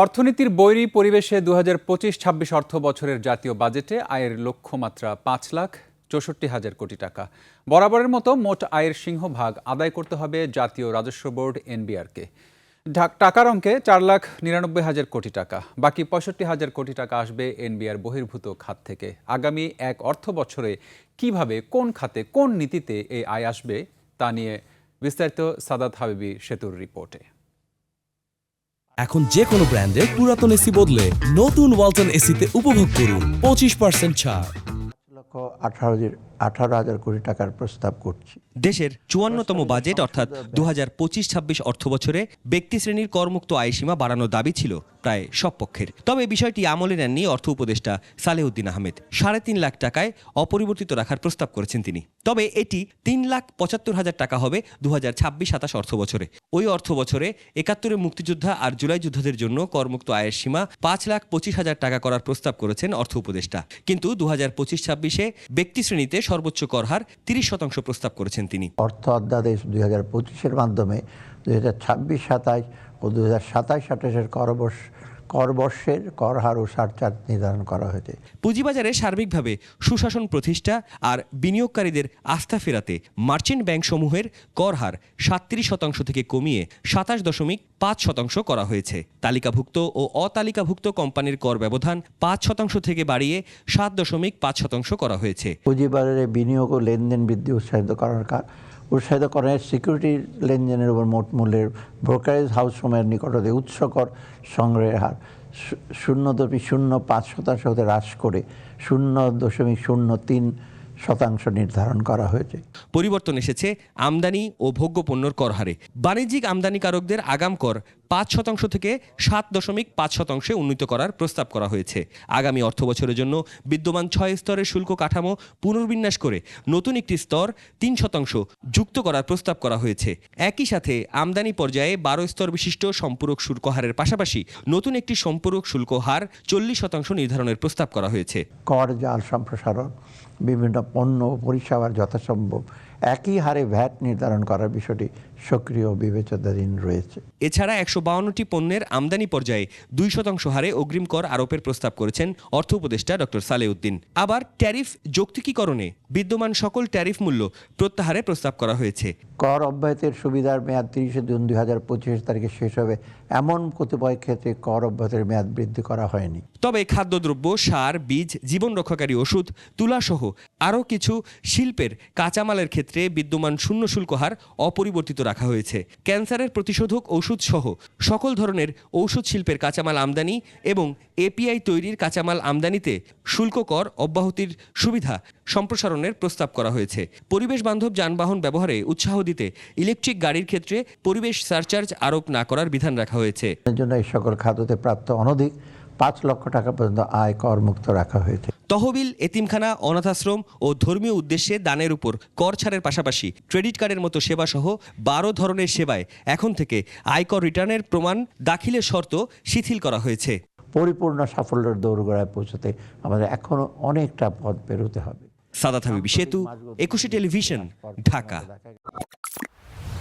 অর্থনীতির বৈরী পরিবেশে ২০২৫-২৬ অর্থ বছরের জাতীয় বাজেটে আয়ের লক্ষ্যমাত্রা ৫,৬৪,০০০ কোটি টাকা। বরাবরের মতো মোট আয়ের সিংহভাগ আদায় করতে হবে জাতীয় রাজস্ব বোর্ড এনবিআরকে। টাকার অঙ্কে ৪,৯৯,০০০ কোটি টাকা। বাকি ৬৫,০০০ কোটি টাকা আসবে এনবিআর বহির্ভূত খাত থেকে। আগামী এক অর্থ বছরে কিভাবে, কোন খাতে, কোন নীতিতে এই আয় আসবে তা নিয়ে বিস্তারিত সাদাত হাবিবি সেতুর রিপোর্টে। এখন যে কোনো ব্র্যান্ডের পুরাতন এসি বদলে নতুন ওয়ালটন এসিতে উপভোগ করুন 25% ছাড়। ১,১৮,০০০ কোটি টাকার প্রস্তাব করছি। দেশের ৫৪তম বাজেট অর্থাৎ ২০২৫-২৬ অর্থ বছরে ব্যক্তি শ্রেণীর করমুক্ত আয়সীমা বাড়ানোর দাবি ছিল প্রায় সব পক্ষের। তবে বিষয়টি আমলে নেননি অর্থ উপদেষ্টা সালেউদ্দিন আহমেদ। ৩.৫ লাখ টাকায় অপরিবর্তিত রাখার প্রস্তাব করেছেন তিনি। তবে এটি ৩,৭৫,০০০ টাকা হবে ২০২৬-২৭ অর্থ বছরে। ওই অর্থ বছরে ৭১-এর মুক্তিযোদ্ধা আর জুলাই যোদ্ধাদের জন্য করমুক্ত আয়ের সীমা ৫,২৫,০০০ টাকা করার প্রস্তাব করেছেন অর্থ উপদেষ্টা। কিন্তু ২০২৫-২৬-এ ব্যক্তি শ্রেণীতে সর্বোচ্চ কর হার ৩০% প্রস্তাব করেছেন তিনি। অর্থ অধ্যাদেশ ২০২৫-এর মাধ্যমে ২০২৬-২৭ ও ২০২৭-২৮-এর করবর্ষের কর হার ও সারচার্জ নির্ধারণ করা হয়েছে। পুঁজিবাজারে সার্বিকভাবে সুশাসন প্রতিষ্ঠা আর বিনিয়োগকারীদের আস্থা ফেরাতে মার্চেন্ট ব্যাংক সমূহের কর হার ৩৭% থেকে কমিয়ে ২৭.৫% করা হয়েছে। তালিকাভুক্ত ও অতালিকাভুক্ত কোম্পানির কর ব্যবধান ৫% থেকে বাড়িয়ে ৭.৫% করা হয়েছে। পুঁজিবাজারে বিনিয়োগ ও লেনদেন বৃদ্ধি উৎসাহিতকরণের সিকিউরিটি লেনদেনের উপর মোট মূল্যের ব্রোকারেজ হাউসসমূহের নিকটতে উৎস কর সংগ্রহের হার 0.05% হতে হ্রাস করে 0.03% নির্ধারণ করা হয়েছে। পরিবর্তন এসেছে আমদানি ও ভোগ্যপণ্যর কর হারে। বাণিজ্যিক আমদানিকারকদের আগাম কর ৫% থেকে ৭.৫% উন্নীত করার প্রস্তাব করা হয়েছে। আগামী অর্থ বছরের জন্য বিদ্যমান ৬ স্তরের শুল্ক কাঠামো পুনর্বিন্যাস করে নতুন একটি স্তর ৩% যুক্ত করার প্রস্তাব করা হয়েছে। একই সাথে আমদানি পর্যায়ে ১২ স্তর বিশিষ্ট সম্পূরক শুল্ক হারের পাশাপাশি নতুন একটি সম্পূরক শুল্ক হার ৪০% নির্ধারণের প্রস্তাব করা হয়েছে। কর জাল সম্প্রসারণ, বিভিন্ন পণ্য ও পরিষেবার যথাসম্ভব একই হারে ভ্যাট নির্ধারণ করার বিষয়টি সক্রিয় বিবেচনাধীন রয়েছে। এছাড়া ১৫২টি পণ্যের আমদানি পর্যায়ে ২% হারে অগ্রিম কর আরোপের প্রস্তাব করেছেন অর্থ উপদেষ্টা ডক্টর সালেউদ্দিন। আবার ট্যারিফ যৌক্তিকীকরণে বিদ্যমান সকল ট্যারিফ মূল্য প্রত্যাহারের প্রস্তাব করা হয়েছে। কর অব্যাহতির সুবিধার মেয়াদ ৩০ জুন ২০২৫ তারিখে শেষ হবে এমন কতিপয় ক্ষেত্রে কর অব্যাহতির মেয়াদ বৃদ্ধি করা হয়নি। তবে খাদ্যদ্রব্য, সার, বীজ, জীবন রক্ষাকারী ওষুধ, তুলাসহ আরও কিছু শিল্পের কাঁচামালের ক্ষেত্রে বিদ্যমান শূন্য শুল্ক হার অপরিবর্তিত রাখা হয়েছে। ক্যান্সারের প্রতিষেধক ঔষধ সহ সকল ধরনের ঔষধ শিল্পের কাঁচামাল আমদানি এবং এপিআই তৈরির কাঁচামাল আমদানিতে শুল্ক কর অব্যাহতির সুবিধা সম্প্রসারণের প্রস্তাব করা হয়েছে। পরিবেশ বান্ধব যানবাহন ব্যবহারে উৎসাহ দিতে ইলেকট্রিক গাড়ির ক্ষেত্রে পরিবেশ সারচার্জ আরোপ না করার বিধান রাখা হয়েছে। এর জন্য এই সকল খাততে প্রাপ্ত অনধিক ৫ লক্ষ টাকা পর্যন্ত আয় কর মুক্ত রাখা হয়েছে। তহবিল, এতিমখানা, অনাথাশ্রম ও ধর্মীয় উদ্দেশ্যে দানের উপর কর ছাড়ের পাশাপাশি ক্রেডিট কার্ডের মতো সেবাসহ ১২ ধরনের সেবায় এখন থেকে আয়কর রিটার্নের প্রমাণ দাখিলের শর্ত শিথিল করা হয়েছে। পরিপূর্ণ সাফল্যের দোরগোড়ায় পৌঁছতে আমাদের এখনো অনেকটা পথ পেরোতে হবে। সাদাত হাবিবি সেতু, ২১ টেলিভিশন, ঢাকা।